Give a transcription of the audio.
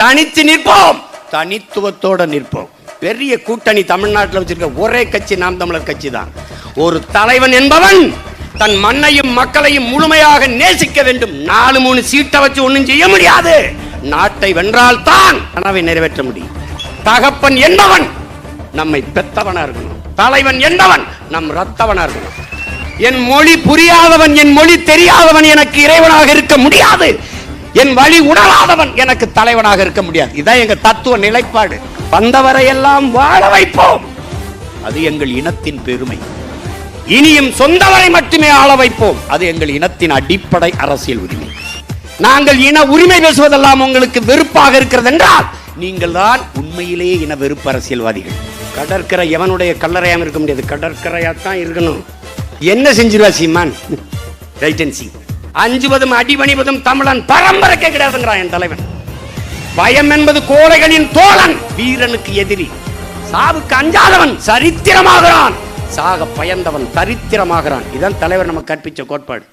தனித்து நிற்போம், தனித்துவத்தோட நிற்போம். பெரிய கூட்டணி தமிழ்நாட்டில் வச்சிருக்க ஒரே கட்சி நாம் தமிழர் கட்சி தான். ஒரு தலைவன் என்பவன் தன் மண்ணையும் மக்களையும் முழுமையாக நேசிக்க வேண்டும். 4-3 சீட்டை வச்சு ஒன்றும் செய்ய முடியாது. நாட்டை வென்றால் தான் கனவை நிறைவேற்ற முடியும். தகப்பன் என்பவன் நம்மை பெத்தவனா இருக்கணும். தலைவன் என்பவன் நம் ரத்தவனா இருக்கணும். என் மொழி புரியாதவன், என் மொழி தெரியாதவன் எனக்கு இறைவனாக இருக்க முடியாது. என் வழி உணராதவன் எனக்கு தலைவனாக இருக்க முடியாது. இதான் எங்க தத்துவ நிலைப்பாடு. வந்தவரை எல்லாம் வாழ வைப்போம், அது எங்கள் இனத்தின் பெருமை. இனியும் சொந்தவரை மட்டுமே ஆள வைப்போம், அது எங்கள் இனத்தின் அடிப்படை அரசியல் உரிமை. நாங்கள் இன உரிமை பேசுவதெல்லாம் உங்களுக்கு வெறுப்பாக இருக்கிறது என்றால் நீங்கள் தான் உண்மையிலேயே இன வெறுப்பு அரசியல்வாதிகள். கடற்கரை எவனுடைய கல்லறையாம இருக்க முடியாது, கடற்கரையாத்தான் இருக்கணும். என்ன செஞ்சிருவா சீமான்? Right and see. அஞ்சுவதும் அடிபணிவதும் தமிழன் பரம்பரைக்கே கிடையாதுங்கிறான் என் தலைவன். பயம் என்பது கோழைகளின் தோழன், வீரனுக்கு எதிரி. சாவுக்கு அஞ்சாதவன் சரித்திரமாகிறான், சாக பயந்தவன் தரித்திரமாகிறான். இதான் தலைவர் நமக்கு கற்பிச்ச கோட்பாடு.